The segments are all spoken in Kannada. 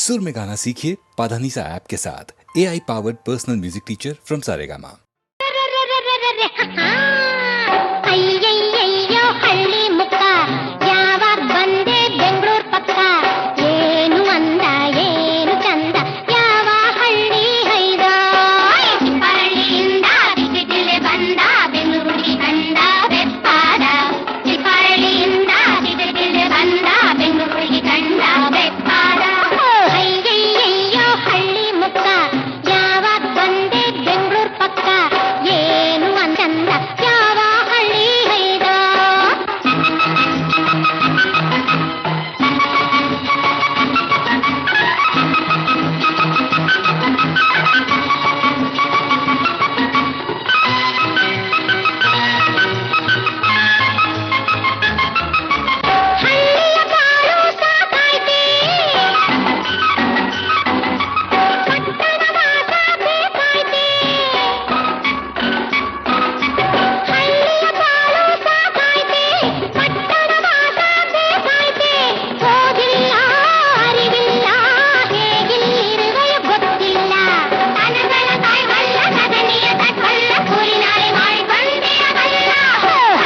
सुर में गाना सीखिए पाधानीसा ऐप के साथ AI powered personal music teacher from Saregama. ಅಯ್ಯಯ್ಯಯ್ಯೋ ಹಳ್ಳಿ ಮುಕ್ಕ ಯಾವಾಗ ಬಂದೆ ಬೆಂಗಳೂರು ಪಕ್ಕ ಏನು ಅಂದ ಏನು ಚಂದ ಯಾವ ಹಳ್ಳಿ ಹೈದ ಚಿಪ್ಪಳ್ಳಿಯಿಂದ ಬಿಸಿಲೆ ಬಂದ ಬೆಂಗಳೂರಿಗೆ ಕಂಡ ಬೆಪ್ಪಾದ ಚಿಪ್ಪಳ್ಳಿಯಿಂದ ಬಿಸಿಲೆ ಬಂದ ಬೆಂಗಳೂರಿಗೆ ಕಂಡ ಬೆಪ್ಪಾದ ಅಯ್ಯಯ್ಯಯ್ಯೋ ಹಳ್ಳಿ ಮುಕ್ಕ ಯಾವಾಗ ಬಂದೆ ಬೆಂಗಳೂರು ಪಕ್ಕ ಏನು ಅಂದ ಯಾವ ಹಳ್ಳಿ ಹೈದ ಹಳ್ಳಿಯ ಬಾಳು ಸಾಕಾಯ್ತೆ ಪಟ್ಟಣ ವಾಸ ಬೇಕಾಯ್ತೆ ಹಳ್ಳಿಯ ಬಾಳು ಸಾಕಾಯ್ತೆ ಪಟ್ಟಣ ವಾಸ ಬೇಕಾಯ್ತೆ ಓದಿಲ್ಲ ಅರಿವಿಲ್ಲ ಹೇಗಿಲ್ಲಿರುವೆಯೋ ಗೊತ್ತಿಲ್ಲ ತನಗಳ ತಾಯ್ವಲ್ಲ ಸದನಿಯ ತಟ್ವಲ್ಲ ಕೂಲಿನಾಳೆ ಮಾಡಿ ಬಂದೆಯಲ್ಲ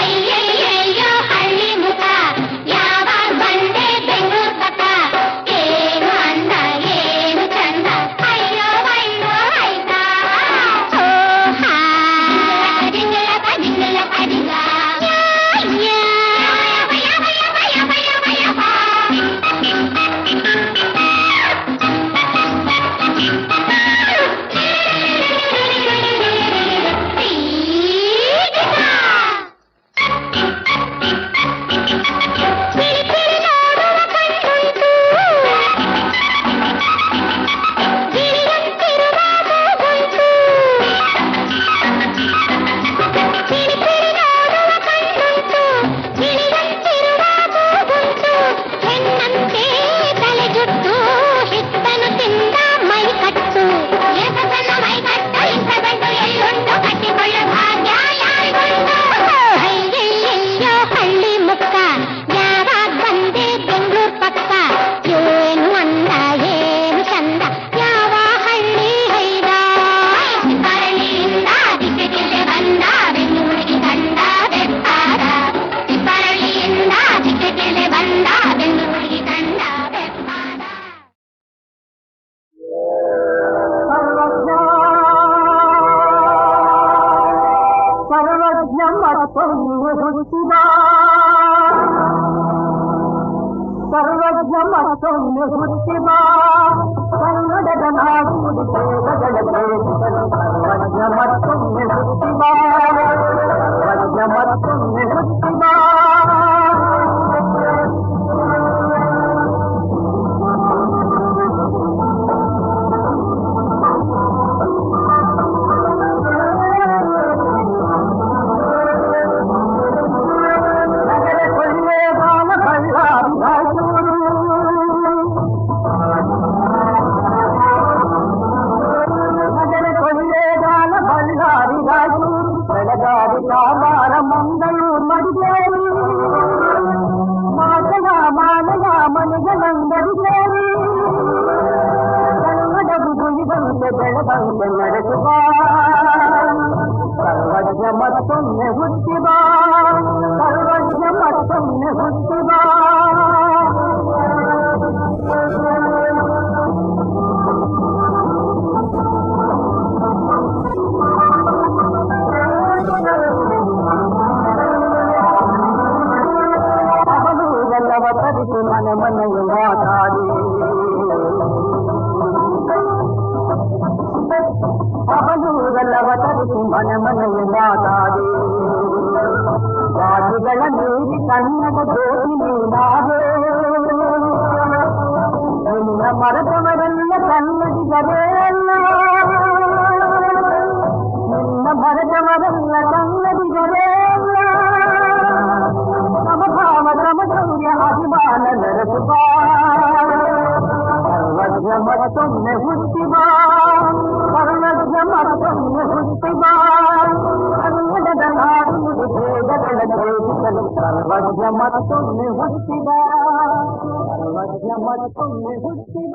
ಅಯ್ಯಯ್ಯಯ್ಯೋ ಹಳ್ಳಿ ಮುಖ ಯಾವಾಗ ಬಂದೆ ಬೆಂಗಳೂರು ಪಕ್ಕ ಏನು ಅಂದ ಏನು ಚಂದ ಅಯ್ಯೋ ಅಯ್ಯೋ ಆಯ್ತಾ ಜಿಂಗಲ ಜಿಂಗಲ ಜಿಂಗ ಸರ್ವಜ್ಞ ಮತ್ತೊಮ್ಮೆ ಹುಟ್ಟಿದ ಕನ್ನಡದ ನಾಡು ದೇವಗಳ ದೇಶದಲ್ಲಿ ಸರ್ವಜ್ಞ ಮತ್ತೊಮ್ಮೆ ಹುಟ್ಟಿದ ಸರ್ವಜ್ಞ ಮತ್ತೊಮ್ಮೆ ಹುಟ್ಟಿದ ಬೆಳಗಾವಿ ಕಾಮಾರ ಮಂಗಳೂರು ಮಡಿಕೇರಿ ಮಾತಗ ಮಾನಗ ಮನೆಗಳಂದರು ಸೇರಿ ಕನ್ನಡವು ಗುಳಿದಂತೆ ಬೆಳೆದಂತೆ ನಡೆಸುವ ಸರ್ವಜ್ಞ ಮತ್ತೊಮ್ಮೆ ಹುಟ್ಟಿದ ಸರ್ವಜ್ಞ ಮತ್ತೊಮ್ಮೆ ಹುಟ್ಟಿದ ತರಿಸಿ ಮನೆ ಮನೆಯು ಮಾತಾಡಿ ಅವನೂರೆಲ್ಲವ ತರಿಸಿ ಮನೆ ಮನೆಯು ಮಾತಾಡಿ ವಾದಿಗಳ ಮೀರಿ ಕನ್ನಡ ಜ್ಯೋತಿ ನೀನಾಗೆ ನಿನ್ನ ಮರೆತವರೆಲ್ಲ ಕನ್ನಡಿಗರೇ ಅಲ್ಲ ನಿನ್ನ ಮರೆತವರೆಲ್ಲ ಕನ್ನಡಿಗರೇ ಅಲ್ಲ ಸಮಭಾವ ಸಮಶೌರ್ಯ ಅಭಿಮಾನ ನಡೆಸುವ ಸರ್ವಜ್ಞ ಮತ್ತೊಮ್ಮೆ ಹುಟ್ಟಿದ ಸರ್ವಜ್ಞ ಮತ್ತೊಮ್ಮೆ ಹುಟ್ಟಿದ ಕನ್ನಡದ ನಾಡು ಭೇದಗಳ ದೇಶದಲ್ಲಿ ಸರ್ವಜ್ಞ ಮತ್ತೊಮ್ಮೆ ಹುಟ್ಟಿದ ಸರ್ವಜ್ಞ ಮತ್ತೊಮ್ಮೆ ಹುಟ್ಟಿದ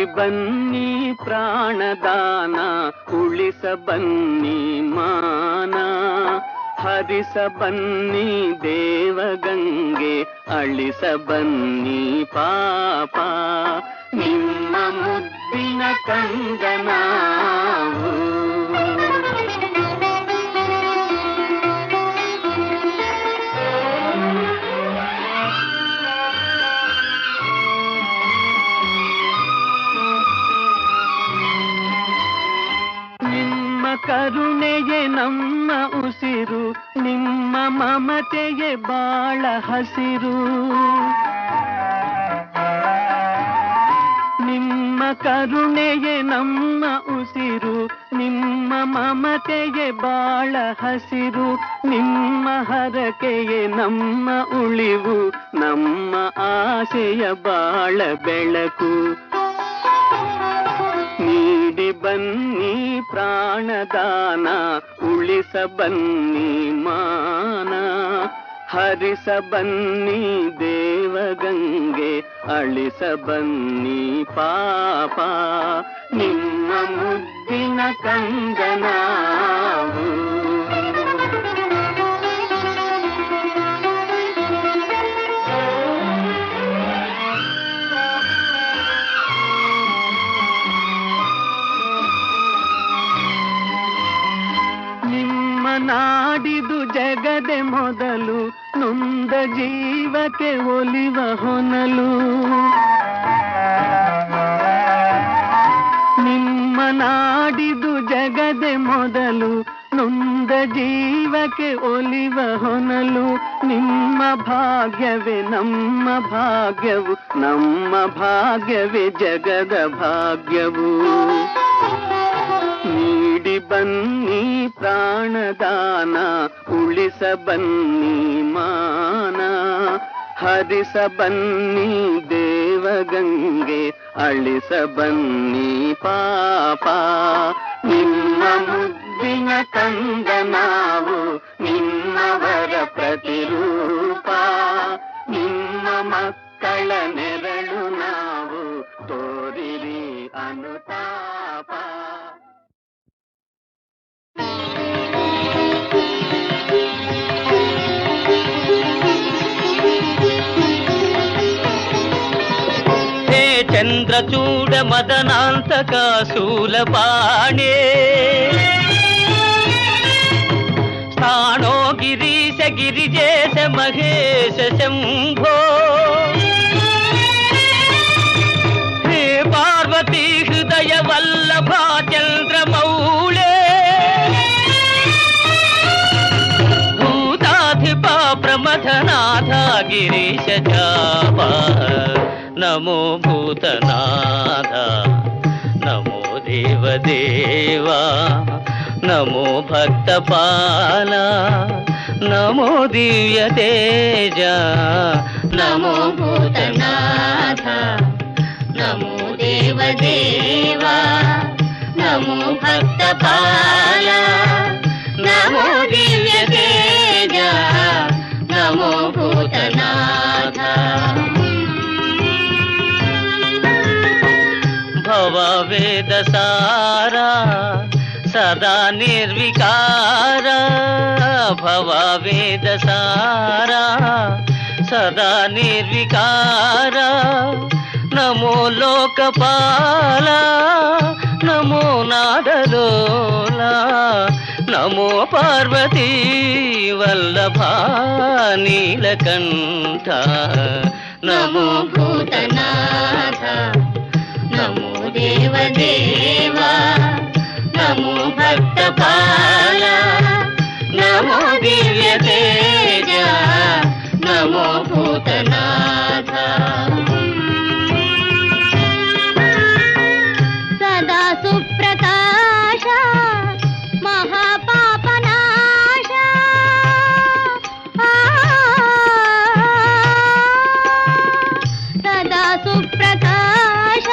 ನೀಡಿ ಬನ್ನಿ ಪ್ರಾಣದಾನ, ಉಳಿಸ ಬನ್ನಿ ಮಾನ, ಹರಿಸ ಬನ್ನಿ ದೇವಗಂಗೆ, ಅಳಿಸ ಬನ್ನಿ ಪಾಪ. ನಿಮ್ಮ ಮುದ್ದಿನ ಕಂದನಾವು ಕರುಣೆಯೇ ನಮ್ಮ ಉಸಿರು, ನಿಮ್ಮ ಮಮತೆಯೇ ಬಾಳ ಹಸಿರು. ನಿಮ್ಮ ಕರುಣೆಯೇ ನಮ್ಮ ಉಸಿರು, ನಿಮ್ಮ ಮಮತೆಯೇ ಬಾಳ ಹಸಿರು. ನಿಮ್ಮ ಹರಕೆಯೇ ನಮ್ಮ ಉಳಿವು, ನಮ್ಮ ಆಸೆಯ ಬಾಳ ಬೆಳಕು. ನೀಡಿ ಬನ್ನಿ ಪ್ರಾಣದಾನ, ಉಳಿಸ ಬನ್ನಿ ಮಾನ, ಹರಿಸ ಬನ್ನಿ ದೇವಗಂಗೆ, ಅಳಿಸ ಬನ್ನಿ ಪಾಪ. ನಿಮ್ಮ ಮುದ್ದಿನ ಕಂದನಾವು ನಾಡಿದು ಜಗದೆ ಮೊದಲು, ನೊಂದ ಜೀವಕ್ಕೆ ಒಲಿವ ಹೊನಲು. ನಿಮ್ಮ ನಾಡಿದು ಜಗದೆ ಮೊದಲು, ನೊಂದ ಜೀವಕ್ಕೆ ಒಲಿವ ಹೊನಲು. ನಿಮ್ಮ ಭಾಗ್ಯವೇ ನಮ್ಮ ಭಾಗ್ಯವು, ನಮ್ಮ ಭಾಗ್ಯವೇ ಜಗದ ಭಾಗ್ಯವು. ನೀಡಿ ಬನ್ನಿ ಪ್ರಾಣದಾನ, ಉಳಿಸ ಬನ್ನಿ ಮಾನ, ಹರಿಸ ಬನ್ನಿ ದೇವಗಂಗೆ, ಅಳಿಸ ಬನ್ನಿ ಪಾಪ. ನಿಮ್ಮ ಮುದ್ದಿನ ಕಂದನಾವು, ನಿಮ್ಮವರ ಪ್ರತಿರೂಪ. ನಿಮ್ಮ ಮಕ್ಕಳ ನೆರಳು ನಾವು, ತೋರಿರಿ ಅನುತಾಪ. చంద్రచూడ మదనాంతక శూలపాణే, స్థానో గిరీశ గిరిజేశ మహేశ శంభో. హే పార్వతీ హృదయ వల్లభ చంద్రమౌళే, భూతాధిప ప్రమథనాథ గిరీశ జాపా. నమో భూతనాథ, నమో దేవదేవా, నమో భక్తపాల, నమో దివ్య తేజ. నమో భూతనాథ, నమో దేవదేవా, నమో భక్తపాల, నమో దివ్య తేజ. నమో భూతనాథ. భవవేద సారా సదా నిర్వికార, భవవేద సారా సదా నిర్వికార. నమో లోకపాల, నమో నాదలోలా, నమో పార్వతీ వల్లభ నీలకంఠ. నమో భూతనాథ, నమో దేవదేవా, నమో భక్తపాల, నమో దివ్య తేజ. నమో భూతనాథ. సదా సుప్రకాశ మహాపాపనాశ, సదా సుప్రకాశ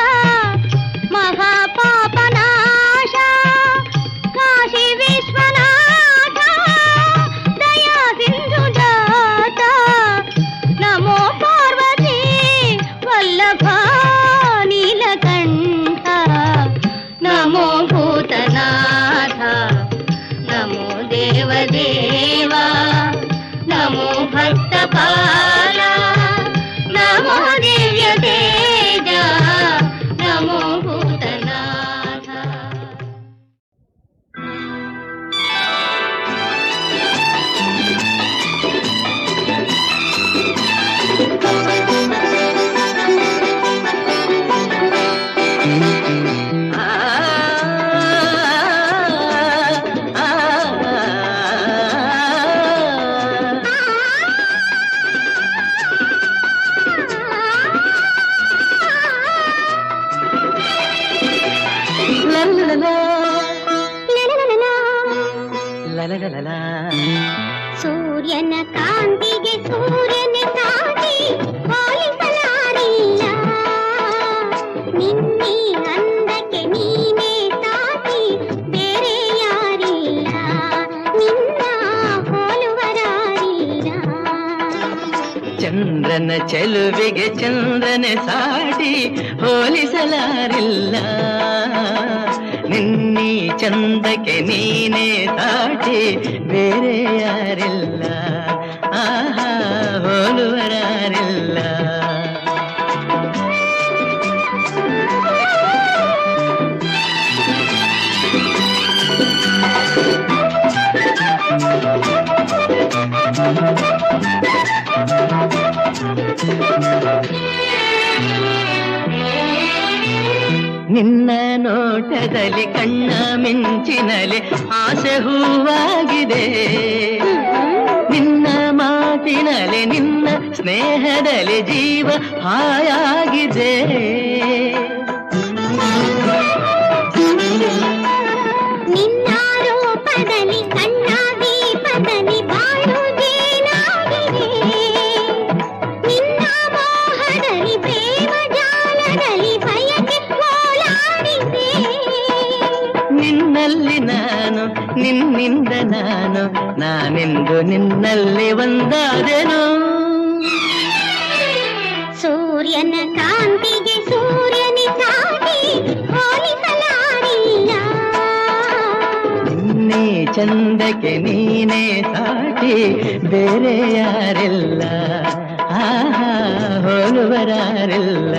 మహాపాపనాశ, కాశీ విశ్వనాథ దయా సింధు జాత. నమో పార్వతీ ಗೋಪಾಲ ನಮೋ ದಿವ್ಯ ತೇಜ ನಮೋ ಭೂತನಾಥ. ಸೂರ್ಯನ ಕಾಂತಿಗೆ ಸೂರ್ಯನ ಸಾಟಿ ಹೋಲಿಸಲಾರಿಲ್ಲ, ನಿನ್ನೆ ಅಂದಕ್ಕೆ ನೀನೇ ಸಾಟಿ ಬೇರೆ ಯಾರಿಲ್ಲ, ನಿನ್ನ ಹೋಲುವರಾರಿಲ್ಲ. ಚಂದ್ರನ ಚೆಲುವಿಗೆ ಚಂದ್ರನ ಸಾಟಿ ಹೋಲಿಸಲಾರಿಲ್ಲ, ನಿನ್ನೀ ಚಂದಕ್ಕೆ ನೀನೇ ಸಾಟಿ ಬೇರೆ ಯಾರಿಲ್ಲ, ಆಹಾ ಹೋಲುವರಾರಿಲ್ಲ. ನಿನ್ನ ನೋಟದಲ್ಲಿ ಕಣ್ಣ ಮಿಂಚಿನಲ್ಲಿ ಆಸೆ ಹೂವಾಗಿದೆ, ನಿನ್ನ ಮಾತಿನಲ್ಲಿ ನಿನ್ನ ಸ್ನೇಹದಲ್ಲಿ ಜೀವ ಹಾಯಾಗಿದೆ. ನಿನ್ನ ರೂಪದಲ್ಲಿ ಕಣ್ಣ ದೀಪದಲ್ಲಿ ಬಾಳು ಜೇನಾಗಿದೆ, ನಿನ್ನ ಮೋಹದಲ್ಲಿ ಪ್ರೇಮ ಜಾಲದಲ್ಲಿ ಬಯಕೆ ಓಲಾಡಿದೆ. ನಿನ್ನಲ್ಲಿ ನಾನು ನಿನ್ನಿಂದ ನಾನು, ನಾನೆಂದು ನಿನ್ನಲ್ಲಿ ಒಂದಾದೆನು. ಸೂರ್ಯನ ಕಾಂತಿಗೆ ಸೂರ್ಯನ ಸಾಟಿ ಹೋಲಿಸಲಾರಿಲ್ಲ, ನಿನ್ನೆ ಚಂದಕ್ಕೆ ನೀನೇ ಸಾಟಿ ಬೇರೆ ಯಾರಿಲ್ಲ, ಆಹಾ ಹೋಲುವರಾರಿಲ್ಲ.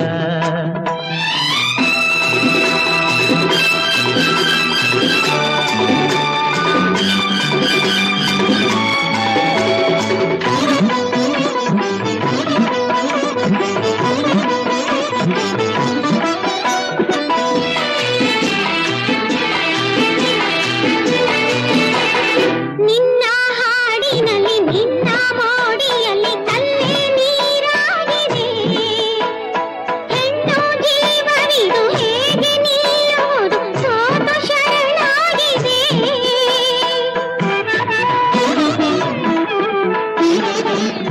ನಿನ್ನ ಹಾಡಿನಲ್ಲಿ ನಿನ್ನ ಮೋಡಿಯಲ್ಲಿ ಕಲ್ಲೇ ನೀರಾಗಿದೆ, ಹೆಣ್ಣು ಜೀವವಿದು ಹೇಗೆ ನಿಲ್ಲುವುದು ಸೋತು ಶರಣಾಗಿದೆ.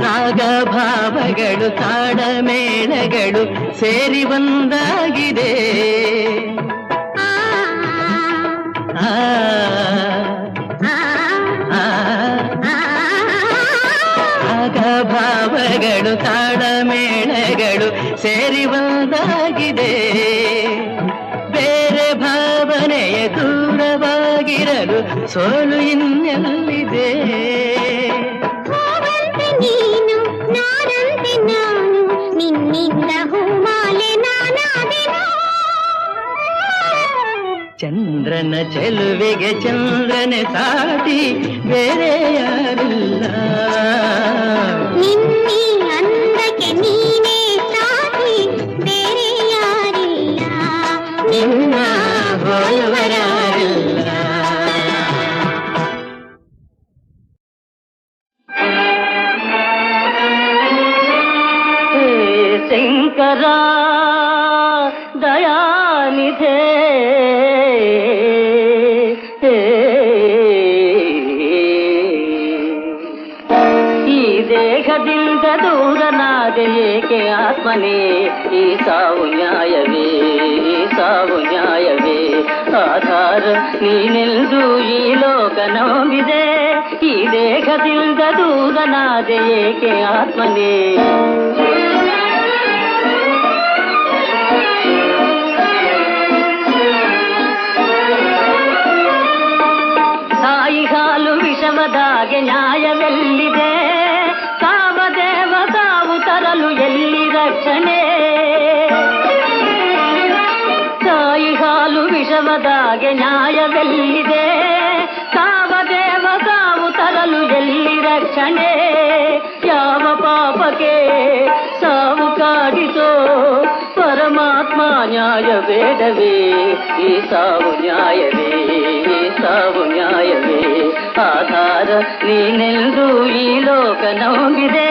ರಾಗ ಭಾವಗಳು ತಾಡ ಮೇಳಗಳು ಸೇರಿ ಒಂದಾಗಿದೆ, ಆ, ಆ, ಆ, ಆ. ಆ, ರಾಗ ಭಾವಗಳು ತಾಡ ಮೇಳಗಳು ಸೇರಿ ಒಂದಾಗಿದೆ, ಬೇರೆ ಭಾವನೆಯ ದೂರವಾಗಿರಲು ಸೋಲು ಇನ್ನೆಲ್ಲಿದೆ. ಹೂವಂತೆ ನೀನು ನಾನಂತೆ ನಾನು, ನಿನ್ನಿಂದ ಹೂಮಾಲೆ ನಾನಾದೆನು. ಚಂದ್ರನ ಚೆಲುವಿಗೆ ಚಂದ್ರನ ಸಾಟಿ ಬೇರೆ ಯಾರಿಲ್ಲ, ನಿನ್ನಿ ಅಂದಕ್ಕೆ ನೀನೇ ಸಾಟಿ ಬೇರೆ ಯಾರಿಲ್ಲ, ನಿನ್ನ ಹೋಲುವರಾರಿಲ್ಲ. ಶಂಕರ ದಯಾನಿಧೆ, ಈ ದೇಹದಿಂದ ದೂರನಾದೆ ಏಕೆ ಆತ್ಮನೇ, ಈ ಸಾವು ನ್ಯಾಯವೇ, ಈ ಸಾವು ನ್ಯಾಯವೇ. ಆಧಾರ ನೀನೆಂದು ಈ ಲೋಕ ನಂಬಿದೆ, ಈ ದೇಹದಿಂದ ದೂರನಾದೆ ಏಕೆ ಆತ್ಮನೇ. ತಾಯಿ ಹಾಲು ವಿಷಮದಾಗೆ ನ್ಯಾಯವೆಲ್ಲಿದೆ, ಕಾಮದೇವ ದೆವ್ವದಾಗೆ ನ್ಯಾಯವೆಲ್ಲಿದೆ? ಸಾವ ದೇವ ಸಾವು ತರಲು ಎಲ್ಲಿ ರಕ್ಷಣೆ? ಯಾವ ಪಾಪಕ್ಕೆ ಸಾವು ಕಾಡಿತೋ? ಪರಮಾತ್ಮ ನ್ಯಾಯ ಬೇಡವೇ? ಈ ಸಾವು ನ್ಯಾಯವೇ? ಈ ಸಾವು ನ್ಯಾಯವೇ? ಆಧಾರ ನೀನೆಂದು ಈ ಲೋಕ ನೋಗಿದೆ.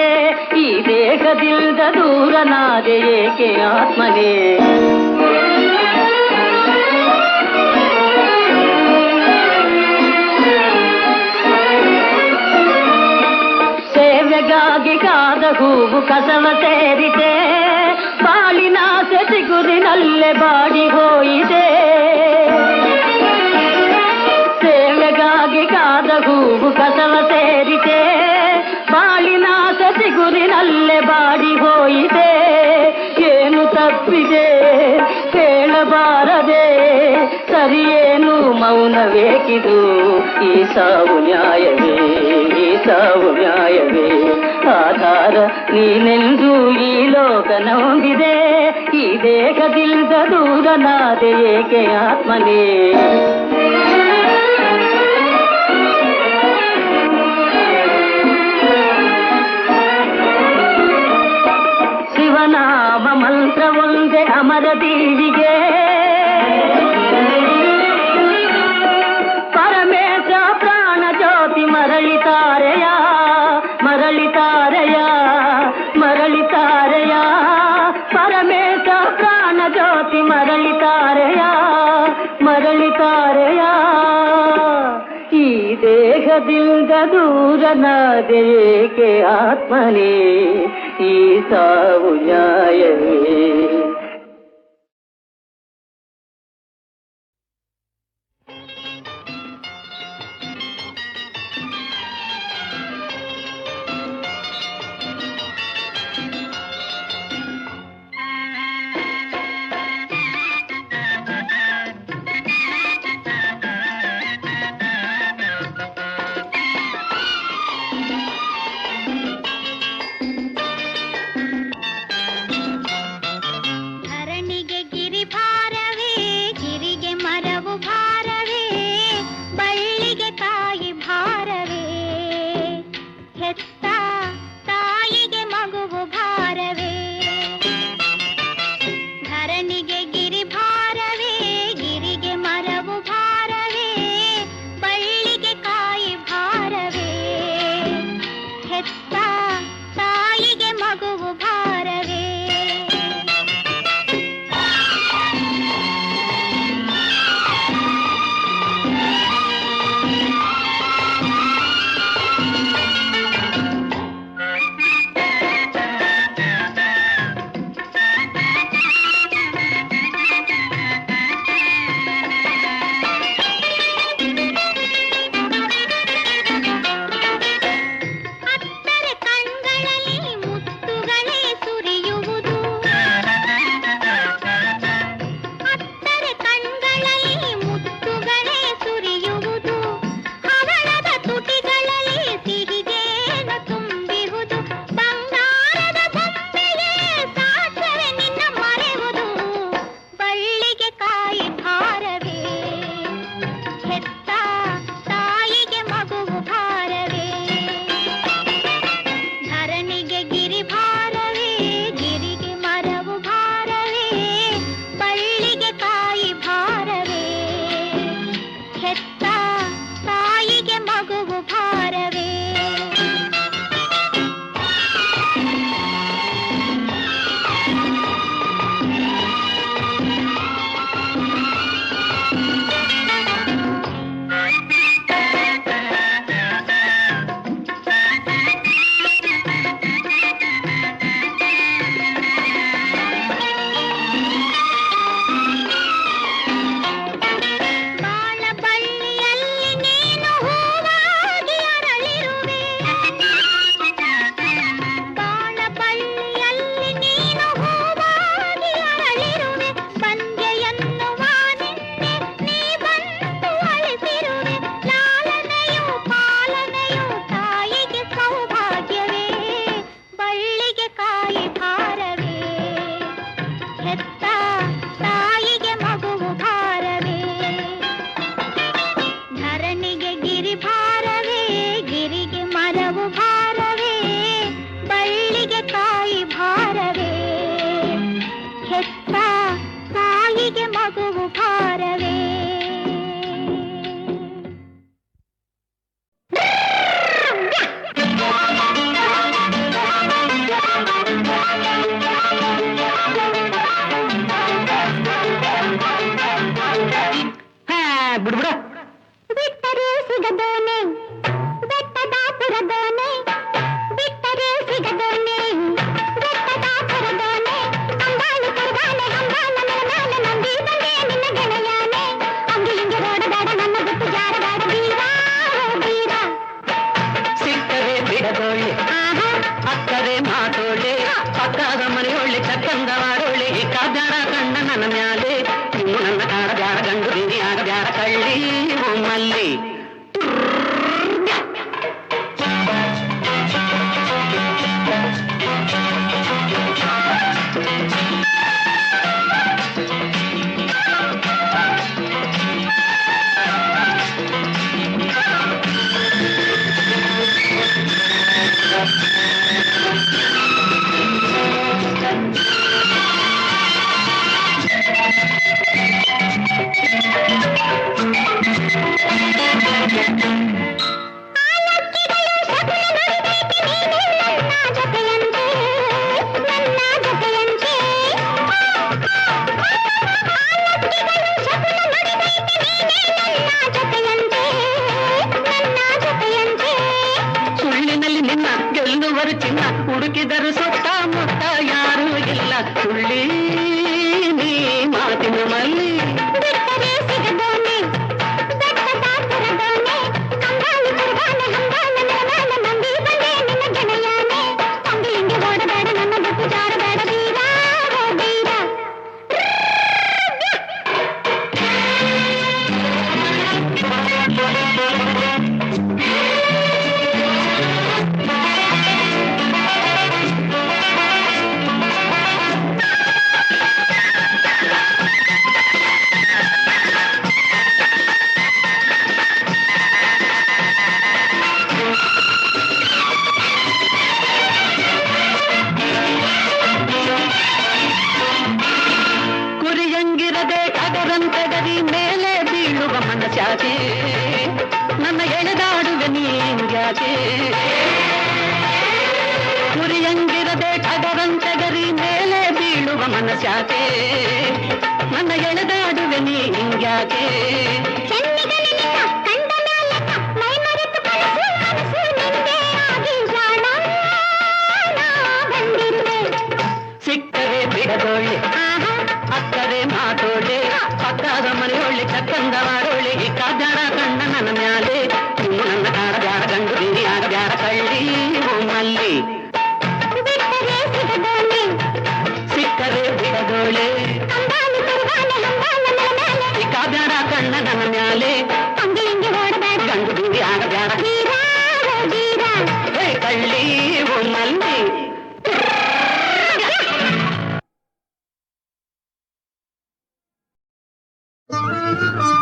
ಈ ದೇಹದಿಂದ ದೂರನಾದೆ ಏಕೆ ಆತ್ಮನೇ? ಸೇವೆಗಾಗಿ ಕಾದ ಹೂವು ಕಸವ ಸೇರಿದೆ. ಬಾಳಿನ ಸೆಸಿಗುರಿನಲ್ಲೇ ಬಾಡಿ ಹೋಯಿದೆ. ಸೇವೆಗಾಗಿ ಕಾದ ಹೂವು ಕಸವ ಸೇರಿದೆ. ಬಾಳಿನ ಸೆಸಿಗುರಿನಲ್ಲೇ ಬಾಡಿ ಹೋಯಿದೆ. ಏನು ತಪ್ಪಿದೆ ಕೇಳಬಾರದೆ? ಸರಿಯೇನು ಮೌನವೇಕಿದು? ಈ ಸಾವು ನ್ಯಾಯವೇ? ಈ ಸಾವು ನ್ಯಾಯವೇ? ಆಧಾರ ನೀನೆಂದು ಈ ಲೋಕ ನೋಡಿದೆ. ಈ ದೇಹದಿಂದ ದೂರನಾದೆ ಏಕೆ ಆತ್ಮನೇ? ಶಿವನಾಮ ಮಂತ್ರ ಒಂದೇ ಅಮರ ದೀವಿಗೆ. ಪರಮೇಶ ಪ್ರಾಣ ಜ್ಯೋತಿ ಮರಳಿತಾರೆಯ ಮರಳಿತಾರೆಯ ಮರಳಿತಾರೆಯ. ಪರಮೇಶ ಪ್ರಾಣ ಜ್ಯೋತಿ ಮರಳಿತಾರೆಯ ಮರಳಿತಾರೆಯ. ಈ ದೇಹದಿಂದ ದೂರನಾದೆ ಏಕೆ ಆತ್ಮನೇ? ಈ ಸಾವು ನ್ಯಾಯವೇ? ಧರಣಿಗೆ ಗಿರಿ ಭಾರವೇ, ಗಿರಿಗೆ ಮರವು ಭಾರವೇ. ಬಿಡ್ಬಿಡ. ಬಿಟ್ಟರೆ ಸಿಗದೋನೆ ಬೆಟ್ಟದಾಪುರದೋನೆ, ಬಿಟ್ಟರೆ ಸಿಗದೋನೆ ಬೆಟ್ಟದಾಪುರದೋನೆ, ಅಂದಾಳು ಕುರ್ಬಾನೆ ಹಂಗಾಲ ಮರನಾಲ ನಂಬಿ ಬಂದೆ ನಿನ್ನ ಗೆಳೆಯಾನೆ, ಅಂಗಿ ಹಿಂಗೆ ಓಡಬೇಡ ನನ್ನ ಬಿಟ್ಟು ಜಾರಬೇಡ ಬೀರ ಬೀರ. ಸಿಕ್ಕರೆ ಬಿಡದೋಳೆ ಅಕ್ಕರೆ ಮಾತೋಳೆ, ಪಕ್ಕದ ಮನೆಯೊಳ್ಳೆ ಚಕ್ಕಂದವಾಡೋಳೆ, ಕಾದಾಡ ಕಂಡ ನನ್ನ ಮ್ಯಾಲೆ ಇನ್ನು ನನ್ನ ಕಾಡ ಬ್ಯಾಡ ಗಂಡು ಬಿರಿ ಆಗ ಬ್ಯಾಡ ಕಳ್ಳಿ ಒಮ್ಮಲ್ಲಿ. ಸುಳ್ಳಿನಲ್ಲಿ ನಿನ್ನ ಗೆಲ್ಲುವರು ಚಿನ್ನ, ಹುಡುಕಿದರು ಸುತ್ತ ಮುತ್ತ ಯಾರೂ ಇಲ್ಲ, ಸುಳ್ಳಿ ನೀ ಮಾತಿನ ಮಲ್ಲಿ. ಬಿಟ್ಟರೆ ಸಿಗದೋನೆ ಬೆಟ್ಟದಾಪುರದೋನೆ, ಅಂದಾಳು ಕುರ್ಬಾನೆ ಹಂಗಾಲ ಮರನಾಲ ನಂಬಿ ಬಂದೆ ನಿನ್ನ ಗೆಳೆಯಾನೆ, ಅಂಗಿ ಹಿಂಗೆ ಓಡಬೇಡ ನನ್ನ ಬಿಟ್ಟು ಜಾರಬೇಡ ಬೀರ ಬೀರ. ಕುರಿಯಂಗಿರದೆ ಟಗರಂತಗರಿ ಮೇಲೆ ಬೀಳುವ ಮನಸ್ಯಾಕೆ, ನನ್ನ ಎಳೆದಾಡುವೆ ನೀಂಗ್ಯಾಕೆ. ಕುರಿಯಂಗಿರದೆ ಟಗರಂತಗರಿ ಮೇಲೆ ಬೀಳುವ ಮನಸ್ಯಾಕೆ, ನನ್ನ ಎಳೆದಾಡುವೆ ನೀಂಗ್ಯಾಕೆ. ಚೆನ್ನಿಗಲಿ ನಿನ್ನ ಕಂಡ ಮ್ಯಾಲೆಕ ಮೈ ಮರೆತು ಕನಸು ಕನಸು ನಿಂದೆ ಆಗಿ ಜಾಣ ನಾ ಬಂದಿರುವೆ. ಸಿಕ್ಕರೆ ಬಿಡದೋಳೆ ಅಕ್ಕರೆ ಮಾತೋಳೆ, ಪಕ್ಕದ ಮನೆಯೊಳ್ಳೆ ಚಕ್ಕಂದವಾಡೋಳೆ, ಕಾದಾಡ ಕಣ್ಣ ನನ್ನ ಮ್ಯಾಲೆ ಇನ್ನು ನನ್ನ ಕಾಡ ಬ್ಯಾಡ ಗಂಡು ಬಿರಿ ಆಗ ಬ್ಯಾಡ ಕಳ್ಳಿ ಒಮ್ಮಲ್ಲಿ. ಬಿಟ್ಟರೆ ಸಿಗದೋನೆ ಸಿಕ್ಕರೆ ಬಿಡದೋಳೆ ಅಂದಾಳು ಕುರ್ಬಾನೆ ಹಂಗಾಲ ಮರನಾಲ ಕಾದಾಡ ಕಣ್ಣ ನನ್ನ ಮ್ಯಾಲೆ ಅಂಗಿ ಹಿಂಗೆ ಓಡಬೇಡ ಗಂಡು ಬಿರಿ ಆಗ ಬ್ಯಾಡ ಬೀರ ಬೀರ. ಕಳ್ಳಿ ಒಮ್ಮಲ್ಲಿ. Thank you.